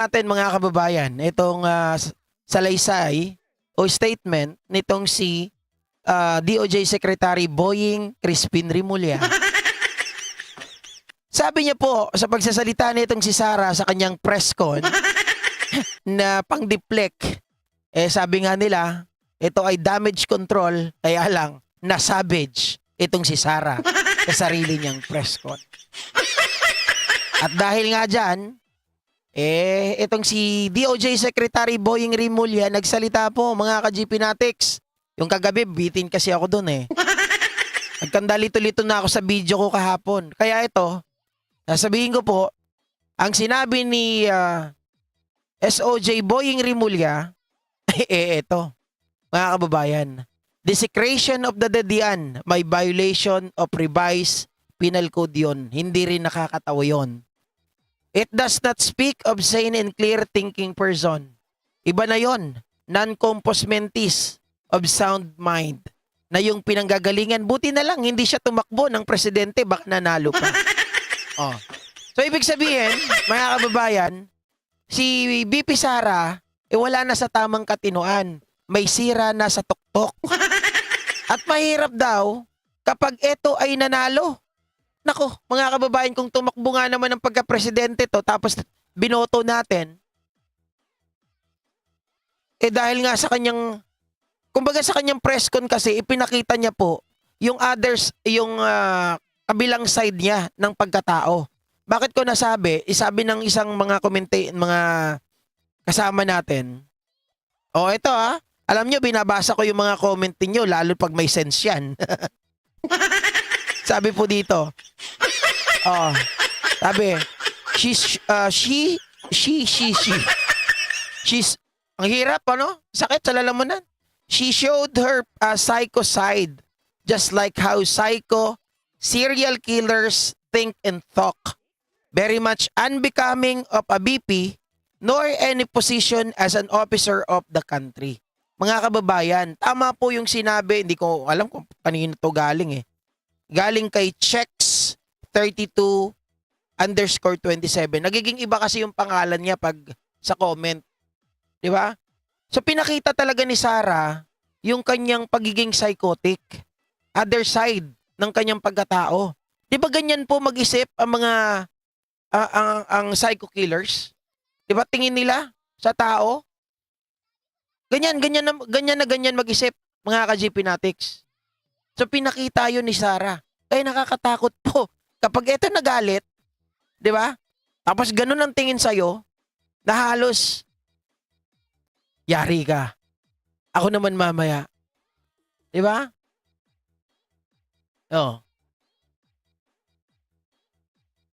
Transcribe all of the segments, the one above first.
Natin mga kababayan, itong salaysay o statement nitong si DOJ Secretary Boying Crispin Rimulya. Sabi niya po sa pagsasalita nitong si Sara sa kanyang press con na pang-deflect, sabi nga nila, ito ay damage control, kaya lang, na-savage itong si Sara sa sarili niyang press con. At dahil nga dyan, itong si DOJ Secretary Boying Rimulya nagsalita po mga ka-GP Natics. Yung kagabi, bitin kasi ako dun Nagkandalito-lito na ako sa video ko kahapon. Kaya ito, sasabihin ko po, ang sinabi ni SOJ Boying Rimulya, ito, mga kababayan. Desecration of the dead yan, may violation of revised penal code yun. Hindi rin nakakatawa yun. It does not speak of sane and clear thinking person. Iba na yon, non-compos mentis of sound mind. Na yung pinanggagalingan, buti na lang, hindi siya tumakbo ng presidente, baka nanalo pa. So ibig sabihin, mga kababayan, si BP Sara, wala na sa tamang katinoan. May sira na sa tuktok. At mahirap daw, kapag ito ay nanalo. Nako, mga kababayan, kung tumakbo nga naman ng pagka-presidente to, tapos binoto natin, dahil nga sa kanyang, kumbaga sa kanyang press con kasi, ipinakita niya po yung others, yung kabilang side niya ng pagkatao. Bakit ko nasabi? Isabi ng isang mga mga kasama natin. Ito alam nyo, binabasa ko yung mga comment niyo lalo pag may sense yan. Sabi po dito, sabi, she's, ang hirap, sakit sa lalamunan. She showed her psycho side, just like how psycho serial killers think and talk. Very much unbecoming of a BP, nor any position as an officer of the country. Mga kababayan, tama po yung sinabi, hindi ko alam kung kanino to galing Galing kay Checks 32_27. Nagiging iba kasi yung pangalan niya pag sa comment. Di ba? So pinakita talaga ni Sara yung kanyang pagiging psychotic. Other side ng kanyang pagkatao. Di ba ganyan po mag-isip ang mga ang psycho killers? Di ba tingin nila sa tao? Ganyan mag-isip mga ka-GP Natics. So pinakita yun ni Sara. Nakakatakot po. Kapag ito nagalit, di ba? Tapos ganun ang tingin sa'yo, na halos, yari ka. Ako naman mamaya. Di ba?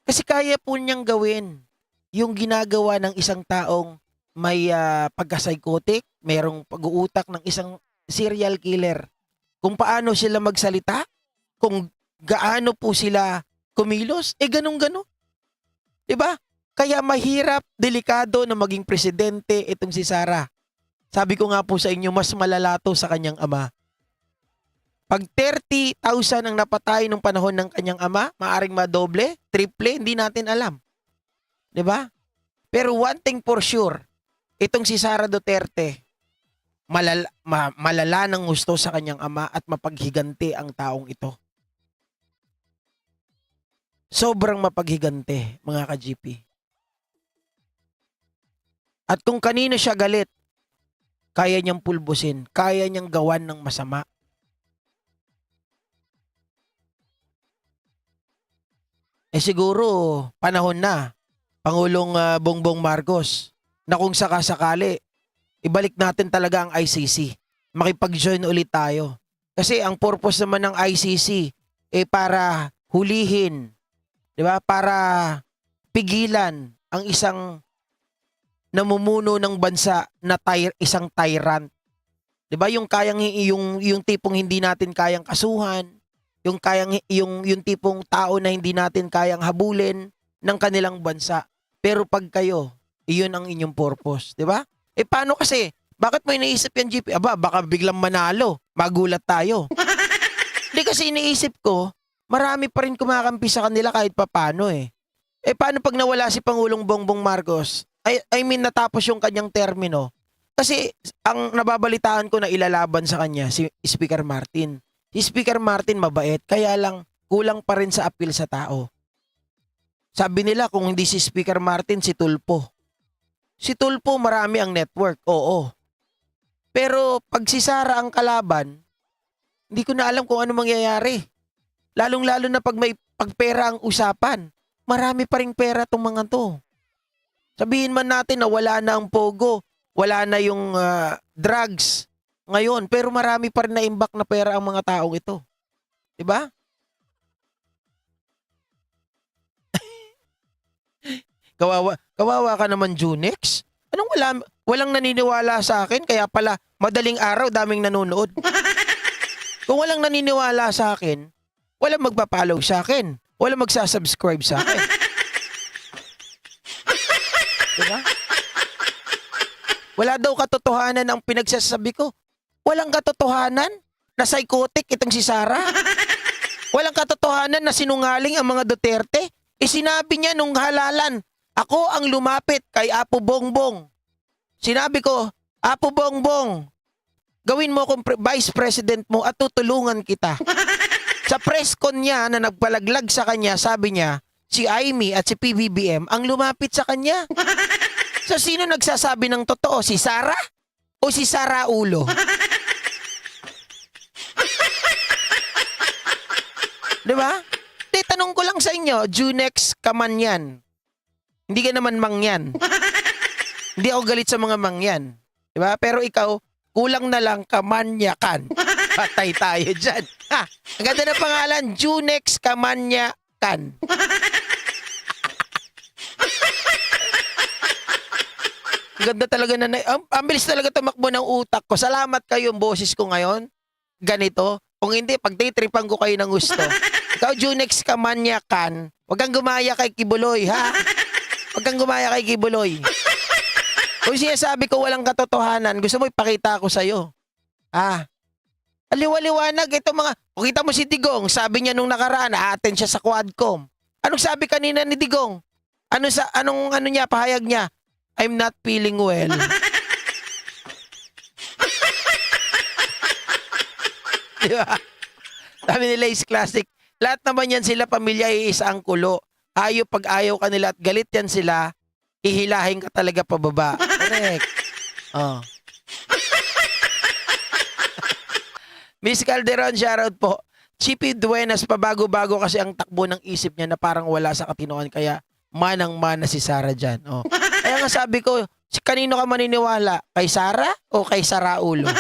Kasi kaya po niyang gawin yung ginagawa ng isang taong may pagka-psychotic, mayroong pag-uutak ng isang serial killer. Kung paano sila magsalita, kung gaano po sila kumilos, ganun-ganon. Diba? Kaya mahirap, delikado na maging presidente itong si Sara. Sabi ko nga po sa inyo, mas malalato sa kanyang ama. Pag 30,000 ang napatay nung panahon ng kanyang ama, maaring madoble, triple, hindi natin alam. Diba? Pero one thing for sure, itong si Sara Duterte, malala ng gusto sa kanyang ama at mapaghiganti ang taong ito. Sobrang mapaghiganti, mga ka-GP. At kung kanino siya galit, kaya niyang pulbusin, kaya niyang gawan ng masama. Siguro, panahon na, Pangulong Bongbong Marcos, na kung sakasakali, ibalik natin talaga ang ICC. Makipag-join ulit tayo. Kasi ang purpose naman ng ICC para hulihin, 'di ba? Para pigilan ang isang namumuno ng bansa na isang tyrant. 'Di ba? Yung yung tipong hindi natin kayang kasuhan, yung yung tipong tao na hindi natin kayang habulin ng kanilang bansa. Pero pag kayo, iyon ang inyong purpose, 'di ba? Paano kasi? Bakit mo iniisip yan, GP? Baka biglang manalo. Magulat tayo. Hindi kasi iniisip ko, marami pa rin kumakampi sa kanila kahit papano . Paano pag nawala si Pangulong Bongbong Marcos? I mean, natapos yung kanyang termino. Kasi ang nababalitaan ko na ilalaban sa kanya si Speaker Martin. Si Speaker Martin mabait, kaya lang kulang pa rin sa appeal sa tao. Sabi nila kung hindi si Speaker Martin, si Tulpo. Si Tulpo marami ang network, oo. Pero pag si Sara ang kalaban, hindi ko na alam kung ano mangyayari. Lalong-lalo na pag may pagpera ang usapan. Marami pa ring pera tong mga to. Sabihin man natin na wala na ang pogo, wala na yung drugs ngayon, pero marami pa rin na imbak na pera ang mga taong ito. 'Di ba? Kawawa ka naman, Junex. Anong walang naniniwala sa akin, kaya pala madaling araw daming nanonood. Kung walang naniniwala sa akin, walang magpa-follow sa akin, walang magsa-subscribe sa akin. Diba? Wala daw katotohanan ang pinagsasabi ko. Walang katotohanan na psychotic itong si Sara. Walang katotohanan na sinungaling ang mga Duterte. Sinabi niya nung halalan, ako ang lumapit kay Apo Bongbong. Sinabi ko, Apo Bongbong, gawin mo akong vice president mo at tutulungan kita. Sa press con niya na nagpalaglag sa kanya, sabi niya, si Aimee at si PBBM ang lumapit sa kanya. So sino nagsasabi ng totoo? Si Sara? O si Sara Ulo? Diba? Di, tanong ko lang sa inyo, Junex Kamanyan. Hindi ka naman mangyan. Hindi ako galit sa mga mangyan. Diba? Pero ikaw, kulang na lang kamanyakan. Patay tayo dyan. Ha, ang ganda ng pangalan, Junex Kamanyakan. Ang ganda talaga na, ang bilis talaga tumakbo ng utak ko. Salamat kayo, boses ko ngayon. Ganito. Kung hindi, pag-daytripan ko kayo ng gusto. Ikaw, Junex Kamanyakan, huwag kang gumaya kay Kibuloy, ha? Huwag kang gumaya kay Kibuloy. Kung sinasabi ko walang katotohanan, gusto mo ipakita ako sa'yo. Ah, aliwaliwanag ito mga, kung kita mo si Digong, sabi niya nung nakaraan, a-attend siya sa Quadcom. Anong sabi kanina ni Digong? Anong niya, pahayag niya? I'm not feeling well. Diba? Sabi nila is classic. Lahat naman yan sila, pamilya, iisa ang kulo. Ayaw pag ayaw ka nila at galit yan sila, ihilahin ka talaga pababa. Correct. Oh. Miss Calderon, shoutout po. Chippy Duenas, pabago-bago kasi ang takbo ng isip niya na parang wala sa katinoan, kaya manang-mana si Sara dyan. Oh. Kaya nga sabi ko, kanino ka maniniwala? Kay Sara o kay Sara Ulo?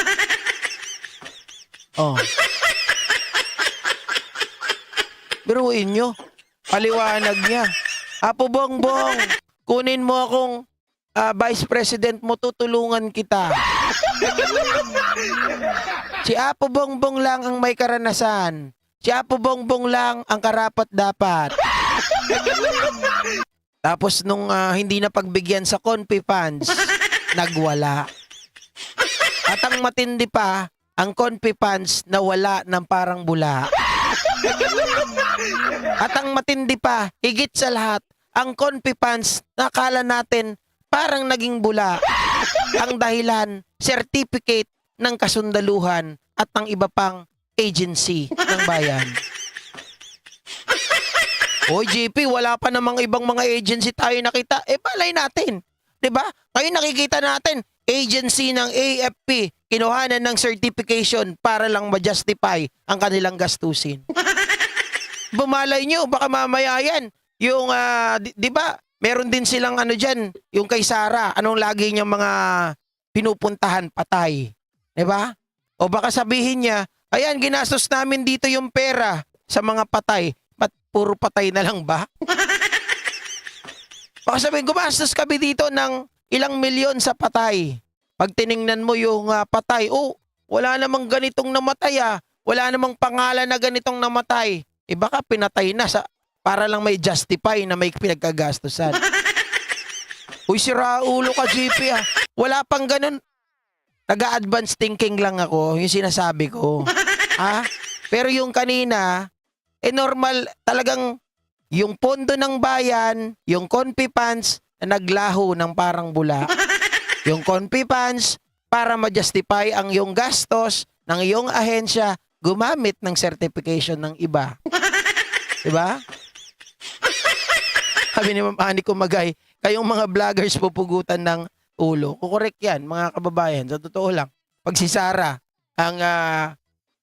Oh. Biruin nyo. Paliwanag niya. Apo Bongbong, kunin mo akong vice president mo, tutulungan kita. Si Apo Bongbong lang ang may karanasan. Si Apo Bongbong lang ang karapat-dapat. Tapos nung hindi na pagbigyan sa Confi funds, nagwala. At ang matindi pa, ang Confi funds nawala ng parang bula. At ang matindi pa, higit sa lahat, ang Confi funds, nakala natin parang naging bula. Ang dahilan, certificate ng kasundaluhan at ng iba pang agency ng bayan. Oy, JP, wala pa namang ibang mga agency tayo nakita. Balay natin. 'Di ba? Kayo nakikita natin, agency ng AFP, kinuhanan ng certification para lang ma-justify ang kanilang gastusin. Bumalay nyo, baka mamaya yan. Yung, di ba, meron din silang dyan, yung kay Sara, anong lagi niyang mga pinupuntahan, patay. Di ba? O baka sabihin niya, ayan, ginastos namin dito yung pera sa mga patay. Puro patay na lang ba? Baka sabihin, gumastos kami dito ng ilang milyon sa patay. Pag tiningnan mo yung patay, wala namang ganitong namatay Wala namang pangalan na ganitong namatay. Baka pinatay na para lang may justify na may pinagkagastusan. Uy, sira ulo ka, GP Wala pang ganun. Nag-advance thinking lang ako, yung sinasabi ko. Pero yung kanina, normal talagang yung pondo ng bayan, yung Confi funds, na naglaho ng parang bula. Yung Confi funds para ma-justify ang iyong gastos ng iyong ahensya gumamit ng certification ng iba. Diba? Sabi ni Ma'am Ani Kumagay, kayong mga vloggers pupugutan ng ulo. Kukorek yan, mga kababayan. Sa totoo lang, pag si Sara ang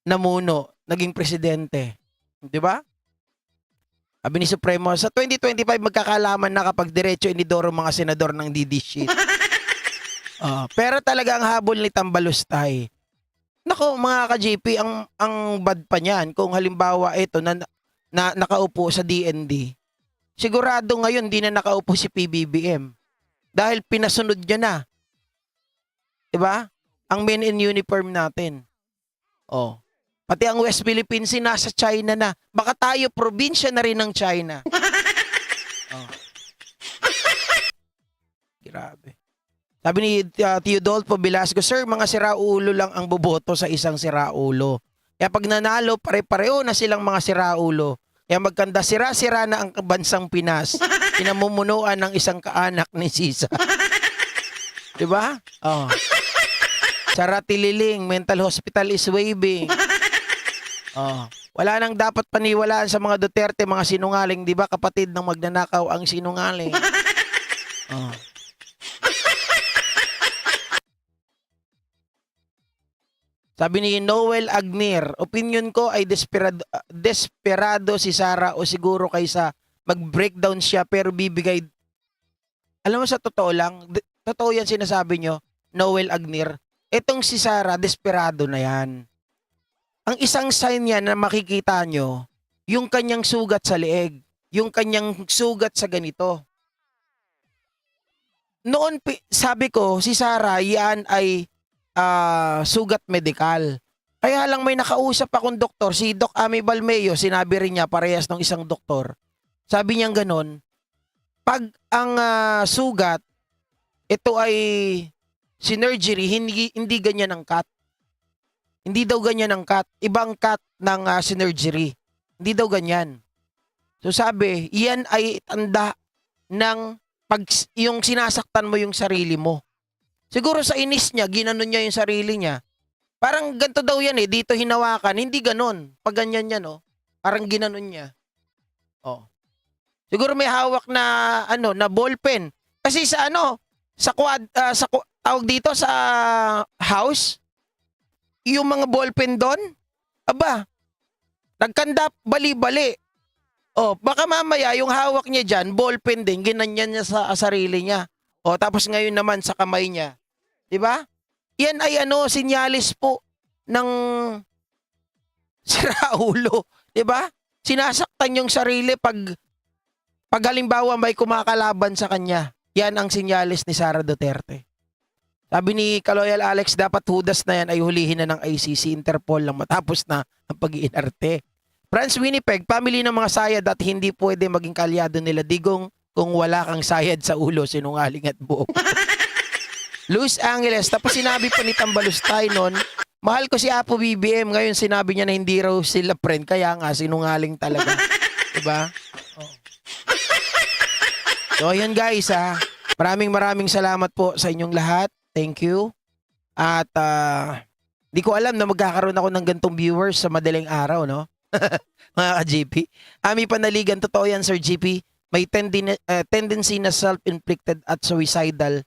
namuno, naging presidente. Diba? Sabi ni Supremo, sa 2025 magkakalaman na kapag diretso inidoro mga senador ng DD sheet. Pero talaga ang habol ni Tambalustay. Nako mga ka-JP, ang bad pa niyan kung halimbawa ito na nakaupo sa DND. Sigurado ngayon di na nakaupo si PBBM. Dahil pinasunod niya na. Diba? Ang men in uniform natin. Pati ang West Philippines nasa China na. Baka tayo probinsya na rin ng China. Grabe. Sabi ni Teodolfo Velasco, Sir, mga siraulo lang ang boboto sa isang siraulo. Kaya pag nanalo, pare-pareho na silang mga siraulo. Kaya magkanda sira-sira na ang bansang Pinas. Pinamumunuan ng isang kaanak ni Sisa. Diba? Sarati Liling, mental hospital is waving. Wala nang dapat paniwalaan sa mga Duterte, mga sinungaling. Diba kapatid ng magnanakaw ang sinungaling? Sabi ni Noel Agnir, opinion ko ay desperado si Sara o siguro kaysa mag-breakdown siya pero bibigay. Alam mo sa totoo lang, totoo yan sinasabi nyo, Noel Agnir. Etong si Sara, desperado na yan. Ang isang sign niya na makikita nyo, yung kanyang sugat sa leeg, yung kanyang sugat sa ganito. Noon, sabi ko, si Sara, yan ay sugat medikal. Kaya lang may nakausap akong doktor, si Doc Ami Balmeo, sinabi rin niya parehas ng isang doktor. Sabi niya ganon, pag ang sugat, ito ay synergery, hindi ganyan ang cut. Hindi daw ganyan ang cut. Ibang cut ng synergery. Hindi daw ganyan. So sabi, iyan ay tanda ng pag yung sinasaktan mo yung sarili mo. Siguro sa inis niya, ginanon niya yung sarili niya. Parang ganito daw yan eh, dito hinawakan. Hindi ganon. Pag ganyan yan, parang ginanon niya. Siguro may hawak na, na ballpen. Kasi sa tawag dito sa house, yung mga ballpen doon, nagkandap, bali-bali. Baka mamaya yung hawak niya dyan, ballpen din, ginanyan niya sa sarili niya. Tapos ngayon naman sa kamay niya. 'Di ba? Yan ay sinyalis po ng siraulo, 'di ba? Sinasaktan yung sarili pag halimbawa may kumakalaban sa kanya. Yan ang sinyalis ni Sara Duterte. Sabi ni Kaloyal Alex, dapat hudas na yan ay hulihin na ng ICC Interpol lang matapos na ang pag-iinarte. Franz Winnipeg, family ng mga sayad at hindi pwede maging kalyado nila digong kung wala kang sayad sa ulo, sinungaling at buo. Luis Angeles, tapos sinabi pa ni Tambalustay noon, mahal ko si Apo BBM, ngayon sinabi niya na hindi raw sila friend, kaya nga sinungaling talaga. Diba? So ayan guys, maraming salamat po sa inyong lahat. Thank you. At di ko alam na magkakaroon ako ng gantong viewers sa madaling araw, no? Mga ka-GP. Ami panaligan, totoo yan Sir GP. May tendency na self-inflicted at suicidal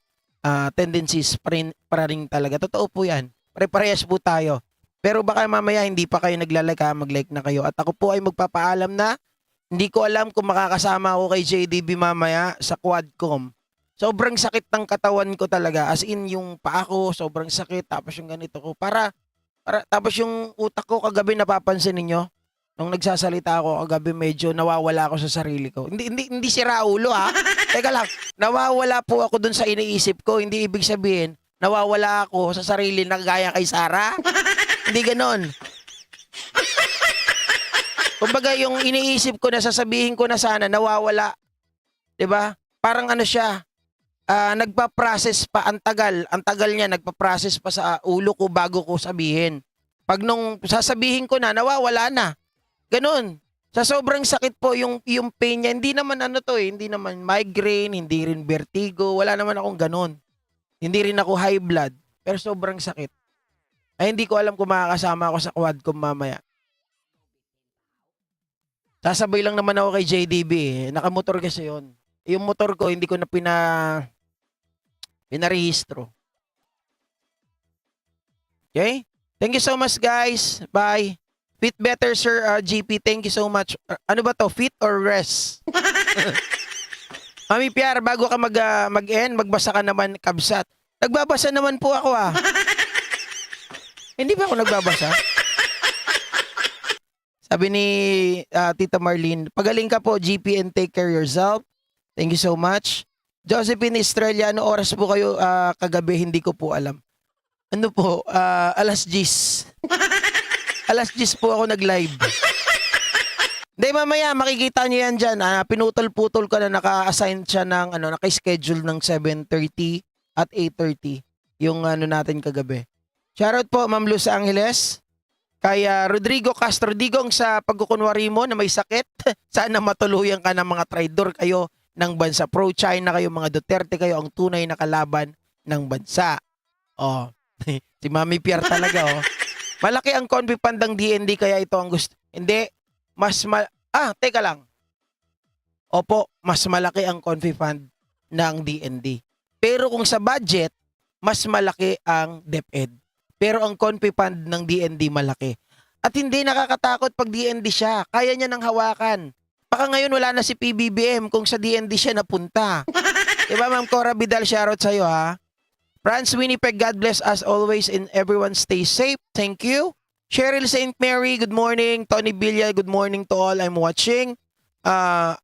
tendencies para rin talaga. Totoo po yan. Pare-parehas po tayo. Pero baka mamaya hindi pa kayo naglalike, mag-like na kayo. At ako po ay magpapaalam na hindi ko alam kung makakasama ako kay JDB mamaya sa Quadcom. Sobrang sakit ng katawan ko talaga. As in yung paa ko, sobrang sakit. Tapos yung ganito ko. Tapos yung utak ko kagabi napapansin ninyo. Nung nagsasalita ako kagabi medyo nawawala ako sa sarili ko. Hindi sira ulo ha. Teka lang, nawawala po ako dun sa iniisip ko. Hindi ibig sabihin, nawawala ako sa sarili na gaya kay Sara. Hindi ganon. Kumbaga yung iniisip ko na sasabihin ko na sana nawawala. 'Di ba? Parang siya, nagpa-process pa ang tagal niya nagpa-process pa sa ulo ko bago ko sabihin. Pag nung sasabihin ko na nawawala na. Ganon. Sa sobrang sakit po yung pain niya, hindi naman ano to eh, hindi naman migraine, hindi rin vertigo, wala naman akong ganun. Hindi rin ako high blood, pero sobrang sakit. Ay hindi ko alam kung makakasama ako sa Quadcom mamaya. Sasabay lang naman ako kay JDB eh. Nakamotor kasi yon. Yung motor ko hindi ko na pinarehistro. Okay? Thank you so much guys. Bye. Fit better sir GP. Thank you so much. Ano ba to? Fit or rest? Mami Piar, bago ka mag-end, magbasa ka naman kabsat. Nagbabasa naman po ako ah. Hindi ba ako nagbabasa? Sabi ni Tita Marlene, pagaling ka po GP and take care yourself. Thank you so much. Josephine Estrella, ano oras po kayo kagabi? Hindi ko po alam. Ano po? Alas 10. Alas 10 po ako nag-live. Hindi, mamaya makikita niyo yan dyan. Pinutol-putol ko na naka-assign siya ng, naka-schedule ng 7:30 at 8:30. Yung natin kagabi. Shoutout po, Ma'am Luz Angeles. Kay Rodrigo Castro Digong sa pagkukunwari mo na may sakit. Sana matuluyan ka ng mga traidor kayo ng bansa. Pro-China kayo, mga Duterte kayo, ang tunay na kalaban ng bansa. Oh, si Mami Pierre talaga, oh. Malaki ang confi fund ng DND kaya ito ang gusto. Hindi, teka lang. Opo, mas malaki ang confi fund ng DND. Pero kung sa budget, mas malaki ang DepEd. Pero ang confi fund ng DND malaki. At hindi nakakatakot pag DND siya. Kaya niya nang hawakan. Baka ngayon wala na si PBBM kung sa DND siya napunta. Diba Ma'am Cora Vidal, shoutout sa'yo ha. Franz Winnipeg, God bless as always and everyone stay safe. Thank you. Cheryl St. Mary, good morning. Tony Villa, good morning to all I'm watching.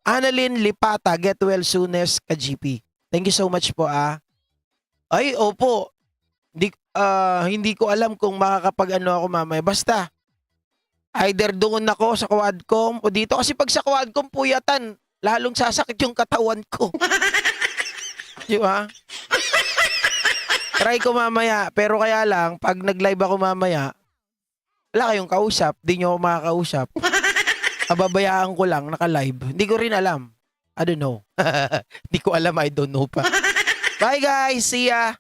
Annalyn Lipata, get well soonest ka GP. Thank you so much po Ay, opo. Hindi ko alam kung makakapag-ano ako mamaya. Basta, either doon ako sa Quadcom o dito. Kasi pag sa Quadcom puyatan, lalong sasakit yung katawan ko. Di ba? Try ko mamaya. Pero kaya lang, pag nag-live ako mamaya, wala kayong kausap. Di nyo ako makakausap. Ababayaan ko lang, naka-live. Hindi ko rin alam. I don't know. Hindi ko alam, I don't know pa. Bye guys, see ya!